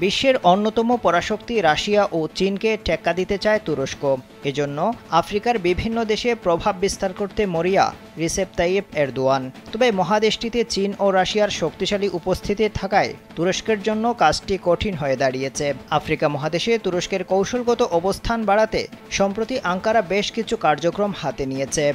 বিশ্বের অন্যতম পরাশক্তি রাশিয়া ও চীনকে টেক্কা দিতে চায় তুরস্ক। এজন্য আফ্রিকার বিভিন্ন দেশে প্রভাব বিস্তার করতে মরিয়া রিসেপ তাইয়েপ এরদোয়ান। তবে মহাদেশটিতে চীন ও রাশিয়ার শক্তিশালী উপস্থিতি থাকায় তুরস্কের জন্য কাজটি কঠিন হয়ে দাঁড়িয়েছে। আফ্রিকা মহাদেশে তুরস্কের কৌশলগত অবস্থান বাড়াতে সম্প্রতি আঙ্কারা বেশ কিছু কার্যক্রম হাতে নিয়েছে।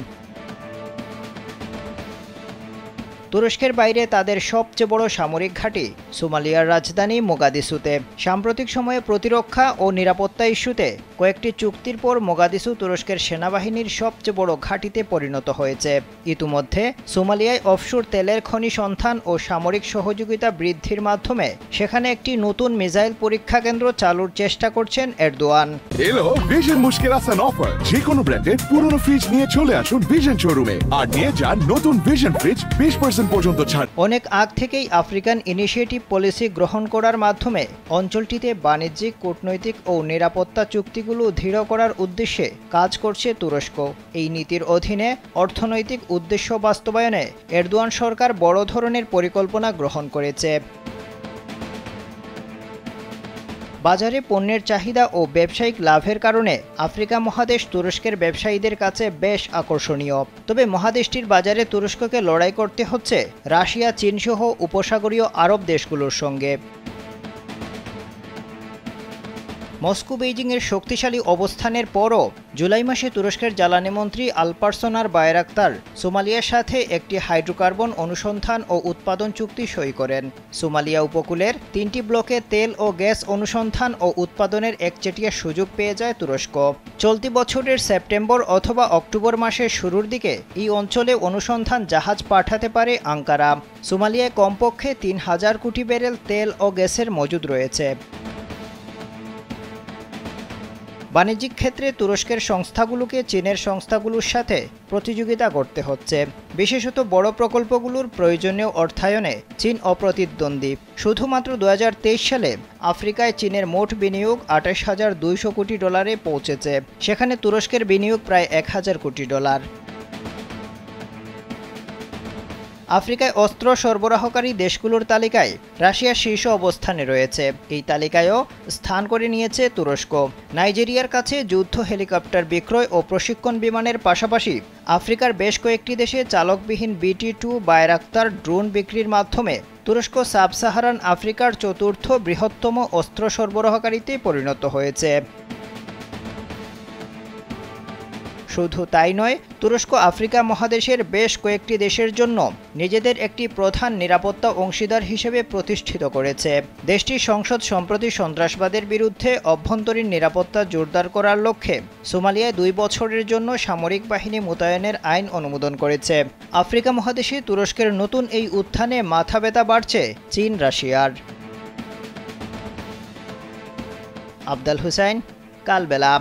তুরস্কের বাইরে তাদের সবচেয়ে বড় সামরিক ঘাঁটি সোমালিয়ার রাজধানী মোগাদিসুতে। সাম্প্রতিক সময়ে প্রতিরক্ষা ও নিরাপত্তা ইস্যুতে কয়েকটি চুক্তির পর মোগাদিসু তুরস্কের সেনাবাহিনীর সবচেয়ে বড় ঘাঁটিতে পরিণত হয়েছে। ইতিমধ্যে সোমালিয়ায় অফশোর তেলের খনি সন্ধান ও সামরিক সহযোগিতা বৃদ্ধির মাধ্যমে সেখানে একটি নতুন মিসাইল পরীক্ষা কেন্দ্র চালুর চেষ্টা করছেন এরদোয়ান। এলো ভিশন মুশকিল আসান অফার। যে কোনো ব্র্যান্ডের পুরনো ফ্রিজ নিয়ে চলে আসুন ভিশন শোরুমে আর নিয়ে যান নতুন ভিশন ফ্রিজ 20% পর্যন্ত ছাড়। অনেক আগ থেকেই আফ্রিকান ইনিশিয়েটিভ পলিসি গ্রহণ করার মাধ্যমে অঞ্চলটিতে বাণিজ্যিক, কূটনৈতিক ও নিরাপত্তা চুক্তিগুলো দৃঢ় করার উদ্দেশ্যে কাজ করছে তুরস্ক। এই নীতির অধীনে অর্থনৈতিক উদ্দেশ্য বাস্তবায়নে এরদোয়ান সরকার বড় ধরনের পরিকল্পনা গ্রহণ করেছে। বাজারে পণ্যের চাহিদা ও ব্যবসায়িক লাভের কারণে আফ্রিকা মহাদেশ তুরস্কের ব্যবসায়ীদের কাছে বেশ আকর্ষণীয়। তবে মহাদেশটির বাজারে তুরস্ককে লড়াই করতে হচ্ছে রাশিয়া, চীনসহ উপসাগরীয় আরব দেশগুলোর সঙ্গে। মস্কো বেইজিংয়ের শক্তিশালী অবস্থানের পরও জুলাই মাসে তুরস্কের জ্বালানি মন্ত্রী আলপারসন বায়রাক্তার সোমালিয়ার সাথে একটি হাইড্রোকার্বন অনুসন্ধান ও উৎপাদন চুক্তি সই করেন। সোমালিয়া উপকূলের 3টি ব্লকে তেল ও গ্যাস অনুসন্ধান ও উৎপাদনের একচেটিয়া সুযোগ পেয়ে যায় তুরস্ক। চলতি বছরের সেপ্টেম্বর অথবা অক্টোবর মাসের শুরুর দিকে এই অঞ্চলে অনুসন্ধান জাহাজ পাঠাতে পারে আঙ্কারা। সোমালিয়ায় কমপক্ষে 3000 কোটি ব্যারেল তেল ও গ্যাসের মজুদ রয়েছে। বাণিজ্যিক ক্ষেত্রে তুরস্কের সংস্থাগুলোকে চীনের সংস্থাগুলোর সাথে প্রতিযোগিতা করতে হচ্ছে। বিশেষত বড় প্রকল্পগুলোর প্রয়োজনীয় অর্থায়নে চীন অপ্রতিদ্বন্দ্বী। শুধুমাত্র 2023 সালে আফ্রিকায় চীনের মোট বিনিয়োগ 28,200 কোটি ডলারে পৌঁছেছে। সেখানে তুরস্কের বিনিয়োগ প্রায় 1000 কোটি ডলার। আফ্রিকায় অস্ত্র সরবরাহকারী দেশগুলোর তালিকায় রাশিয়া শীর্ষ অবস্থানে রয়েছে। এই তালিকায়ও স্থান করে নিয়েছে তুরস্ক। নাইজেরিয়ার কাছে যুদ্ধ হেলিকপ্টার বিক্রয় ও প্রশিক্ষণ বিমানের পাশাপাশি আফ্রিকার বেশ কয়েকটি দেশে চালকবিহীন BT-2 বায়রাক্তার ড্রোন বিক্রির মাধ্যমে তুরস্ক সাব সাহারান আফ্রিকার চতুর্থ বৃহত্তম অস্ত্র সরবরাহকারীতে পরিণত হয়েছে। শুধু তাই নয়, তুরস্ক আফ্রিকা মহাদেশের বেশ কয়েকটি দেশের জন্য নিজেদের একটি প্রধান নিরাপত্তা অংশীদার হিসেবে প্রতিষ্ঠিত করেছে। দেশটির সংসদ সম্প্রতি সন্ত্রাসবাদের বিরুদ্ধে অভ্যন্তরীণ নিরাপত্তা জোরদার করার লক্ষ্যে সোমালিয়ায় 2 বছরের জন্য সামরিক বাহিনী মোতায়েনের আইন অনুমোদন করেছে। আফ্রিকা মহাদেশে তুরস্কের নতুন এই উত্থানে মাথা ব্যথা বাড়ছে চীন, রাশিয়ার। আফদাল হুসাইন, কালবেলা।